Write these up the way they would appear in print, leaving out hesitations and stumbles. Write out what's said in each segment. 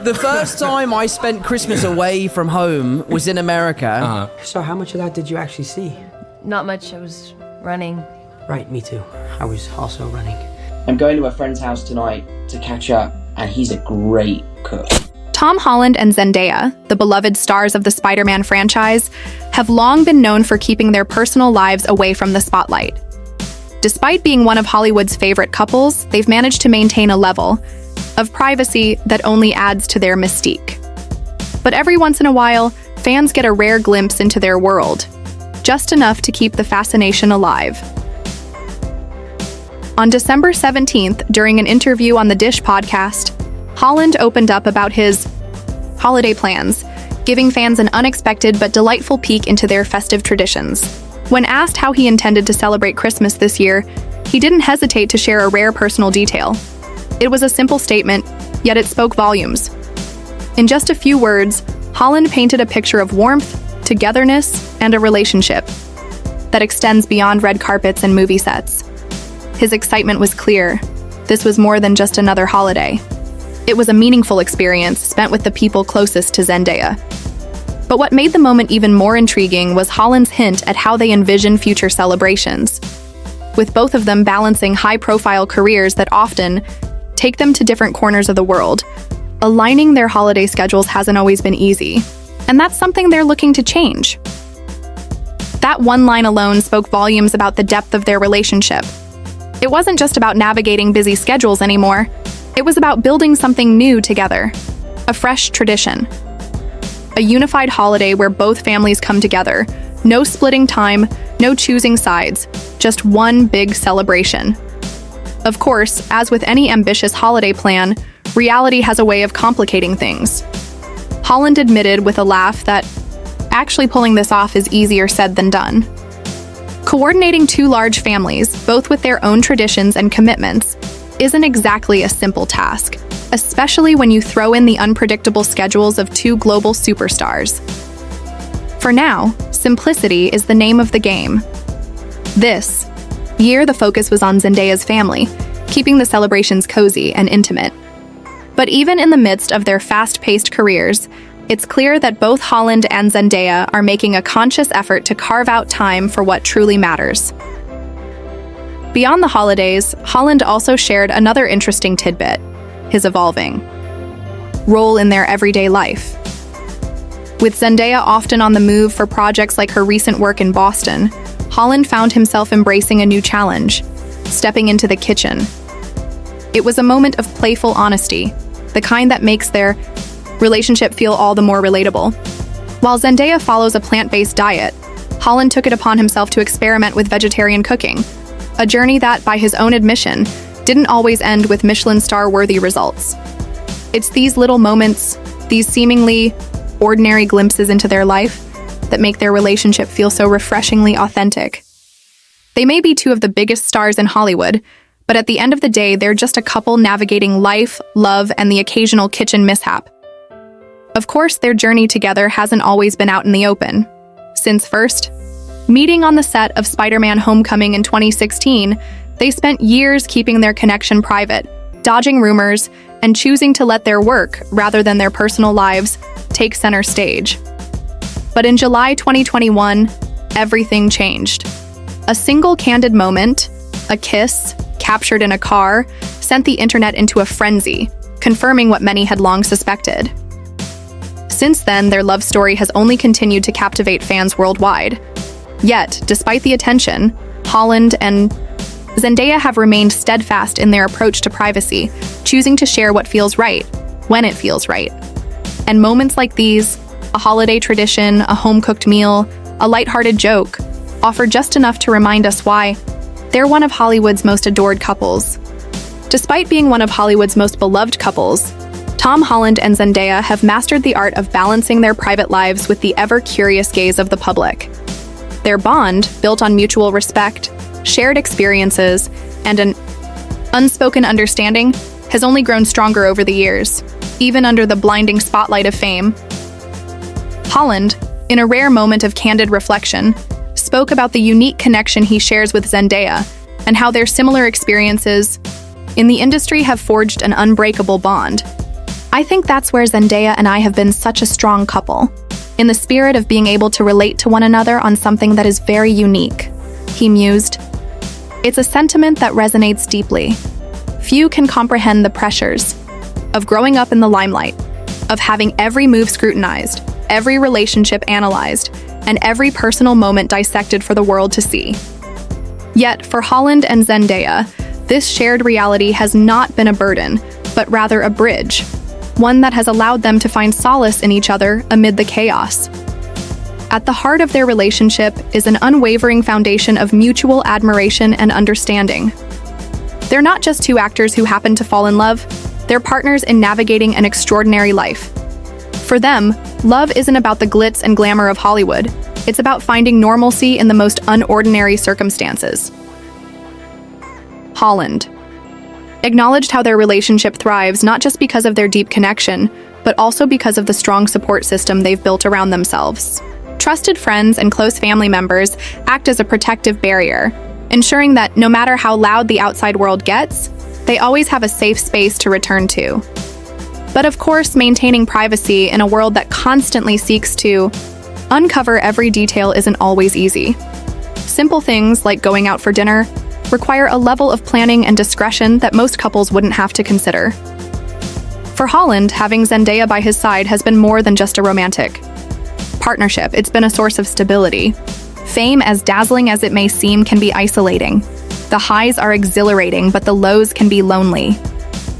The first time I spent Christmas away from home was in America. So how much of that did you actually see? Not much. I was running. Right, me too. I was also running. I'm going to a friend's house tonight to catch up, and he's a great cook. Tom Holland and Zendaya, the beloved stars of the Spider-Man franchise, have long been known for keeping their personal lives away from the spotlight. Despite being one of Hollywood's favorite couples, they've managed to maintain a level of privacy that only adds to their mystique. But every once in a while, fans get a rare glimpse into their world, just enough to keep the fascination alive. On December 17th, during an interview on the Dish podcast, Holland opened up about his holiday plans, giving fans an unexpected but delightful peek into their festive traditions. When asked how he intended to celebrate Christmas this year, he didn't hesitate to share a rare personal detail. It was a simple statement, yet it spoke volumes. In just a few words, Holland painted a picture of warmth, togetherness, and a relationship that extends beyond red carpets and movie sets. His excitement was clear. This was more than just another holiday. It was a meaningful experience spent with the people closest to Zendaya. But what made the moment even more intriguing was Holland's hint at how they envision future celebrations, with both of them balancing high-profile careers that often take them to different corners of the world. Aligning their holiday schedules hasn't always been easy, and that's something they're looking to change. That one line alone spoke volumes about the depth of their relationship. It wasn't just about navigating busy schedules anymore. It was about building something new together, a fresh tradition. A unified holiday where both families come together. No splitting time, no choosing sides, just one big celebration. Of course, as with any ambitious holiday plan, reality has a way of complicating things. Holland admitted with a laugh that actually pulling this off is easier said than done. Coordinating two large families, both with their own traditions and commitments, isn't exactly a simple task, especially when you throw in the unpredictable schedules of two global superstars. For now, simplicity is the name of the game. This year, the focus was on Zendaya's family, keeping the celebrations cozy and intimate. But even in the midst of their fast-paced careers, it's clear that both Holland and Zendaya are making a conscious effort to carve out time for what truly matters. Beyond the holidays, Holland also shared another interesting tidbit, his evolving role in their everyday life. With Zendaya often on the move for projects like her recent work in Boston, Holland found himself embracing a new challenge, stepping into the kitchen. It was a moment of playful honesty, the kind that makes their relationship feel all the more relatable. While Zendaya follows a plant-based diet, Holland took it upon himself to experiment with vegetarian cooking, a journey that, by his own admission, didn't always end with Michelin star-worthy results. It's these little moments, these seemingly ordinary glimpses into their life, that make their relationship feel so refreshingly authentic. They may be two of the biggest stars in Hollywood, but at the end of the day, they're just a couple navigating life, love, and the occasional kitchen mishap. Of course, their journey together hasn't always been out in the open. Since first meeting on the set of Spider-Man Homecoming in 2016, they spent years keeping their connection private, dodging rumors, and choosing to let their work, rather than their personal lives, take center stage. But in July 2021, everything changed. A single candid moment, a kiss, captured in a car, sent the internet into a frenzy, confirming what many had long suspected. Since then, their love story has only continued to captivate fans worldwide. Yet, despite the attention, Holland and Zendaya have remained steadfast in their approach to privacy, choosing to share what feels right, when it feels right. And moments like these, a holiday tradition, a home-cooked meal, a lighthearted joke, offer just enough to remind us why they're one of Hollywood's most adored couples. Despite being one of Hollywood's most beloved couples, Tom Holland and Zendaya have mastered the art of balancing their private lives with the ever-curious gaze of the public. Their bond, built on mutual respect, shared experiences, and an unspoken understanding, has only grown stronger over the years, even under the blinding spotlight of fame. Holland, in a rare moment of candid reflection, spoke about the unique connection he shares with Zendaya and how their similar experiences in the industry have forged an unbreakable bond. I think that's where Zendaya and I have been such a strong couple, in the spirit of being able to relate to one another on something that is very unique," he mused. "It's a sentiment that resonates deeply. Few can comprehend the pressures of growing up in the limelight, of having every move scrutinized, every relationship analyzed, and every personal moment dissected for the world to see. Yet, for Holland and Zendaya, this shared reality has not been a burden, but rather a bridge, one that has allowed them to find solace in each other amid the chaos. At the heart of their relationship is an unwavering foundation of mutual admiration and understanding. They're not just two actors who happen to fall in love, they're partners in navigating an extraordinary life. For them, love isn't about the glitz and glamour of Hollywood. It's about finding normalcy in the most unordinary circumstances." Holland acknowledged how their relationship thrives not just because of their deep connection, but also because of the strong support system they've built around themselves. Trusted friends and close family members act as a protective barrier, ensuring that no matter how loud the outside world gets, they always have a safe space to return to. But of course, maintaining privacy in a world that constantly seeks to uncover every detail isn't always easy. Simple things like going out for dinner require a level of planning and discretion that most couples wouldn't have to consider. For Holland, having Zendaya by his side has been more than just a romantic partnership. It's been a source of stability. Fame, as dazzling as it may seem, can be isolating. The highs are exhilarating, but the lows can be lonely.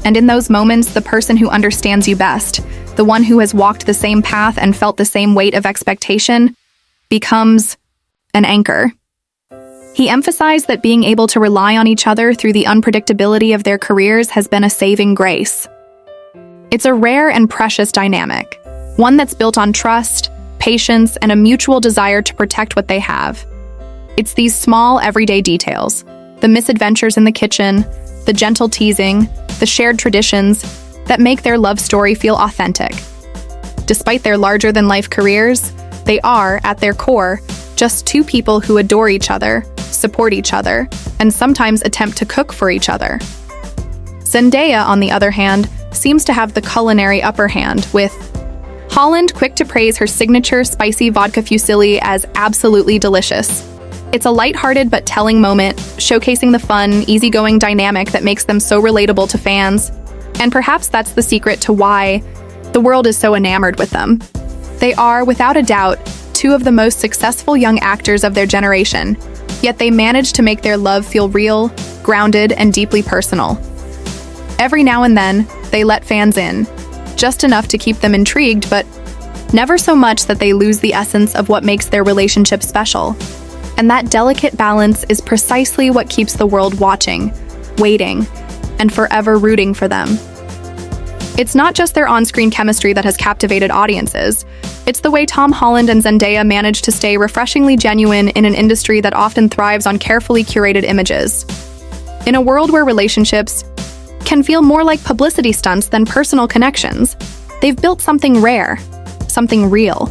And in those moments, the person who understands you best, the one who has walked the same path and felt the same weight of expectation, becomes an anchor. He emphasized that being able to rely on each other through the unpredictability of their careers has been a saving grace. It's a rare and precious dynamic, one that's built on trust, patience, and a mutual desire to protect what they have. It's these small, everyday details, the misadventures in the kitchen, the gentle teasing, the shared traditions, that make their love story feel authentic. Despite their larger-than-life careers, they are, at their core, just two people who adore each other, support each other, and sometimes attempt to cook for each other. Zendaya, on the other hand, seems to have the culinary upper hand, with Holland quick to praise her signature spicy vodka fusilli as absolutely delicious. It's a lighthearted but telling moment, showcasing the fun, easygoing dynamic that makes them so relatable to fans. And perhaps that's the secret to why the world is so enamored with them. They are, without a doubt, two of the most successful young actors of their generation, yet they manage to make their love feel real, grounded, and deeply personal. Every now and then, they let fans in, just enough to keep them intrigued, but never so much that they lose the essence of what makes their relationship special. And that delicate balance is precisely what keeps the world watching, waiting, and forever rooting for them. It's not just their on-screen chemistry that has captivated audiences. It's the way Tom Holland and Zendaya manage to stay refreshingly genuine in an industry that often thrives on carefully curated images. In a world where relationships can feel more like publicity stunts than personal connections, they've built something rare, something real.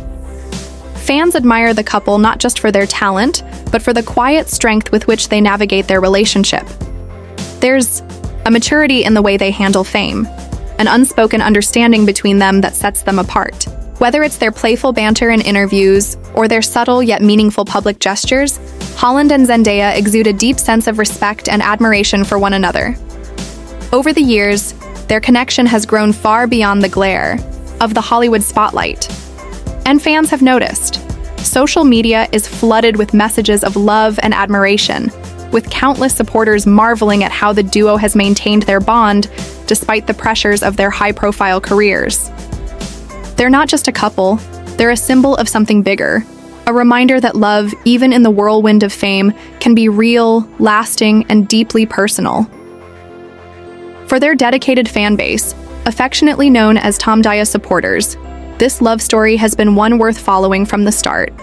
Fans admire the couple not just for their talent, but for the quiet strength with which they navigate their relationship. There's a maturity in the way they handle fame, an unspoken understanding between them that sets them apart. Whether it's their playful banter in interviews or their subtle yet meaningful public gestures, Holland and Zendaya exude a deep sense of respect and admiration for one another. Over the years, their connection has grown far beyond the glare of the Hollywood spotlight. And fans have noticed. Social media is flooded with messages of love and admiration, with countless supporters marveling at how the duo has maintained their bond despite the pressures of their high-profile careers. They're not just a couple, they're a symbol of something bigger, a reminder that love, even in the whirlwind of fame, can be real, lasting, and deeply personal. For their dedicated fan base, affectionately known as Tomdaya supporters, this love story has been one worth following from the start.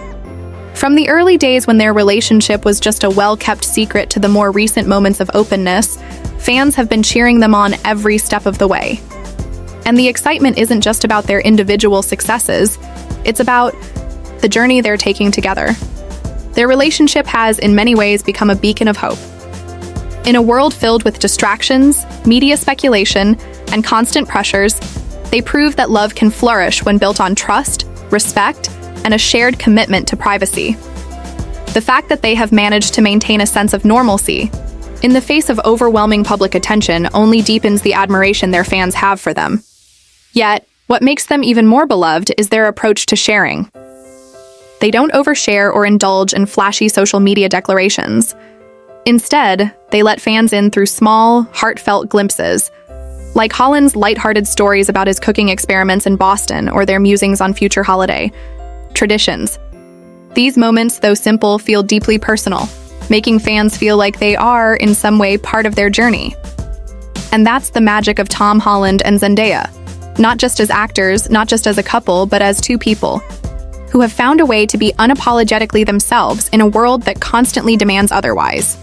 From the early days when their relationship was just a well-kept secret to the more recent moments of openness, fans have been cheering them on every step of the way. And the excitement isn't just about their individual successes, it's about the journey they're taking together. Their relationship has, in many ways, become a beacon of hope. In a world filled with distractions, media speculation, and constant pressures, They prove that love can flourish when built on trust, respect, and a shared commitment to privacy. The fact that they have managed to maintain a sense of normalcy in the face of overwhelming public attention only deepens the admiration their fans have for them. Yet, what makes them even more beloved is their approach to sharing. They don't overshare or indulge in flashy social media declarations. Instead, they let fans in through small, heartfelt glimpses, like Holland's lighthearted stories about his cooking experiments in Boston or their musings on future holiday traditions. These moments, though simple, feel deeply personal, making fans feel like they are, in some way, part of their journey. And that's the magic of Tom Holland and Zendaya. Not just as actors, not just as a couple, but as two people who have found a way to be unapologetically themselves in a world that constantly demands otherwise.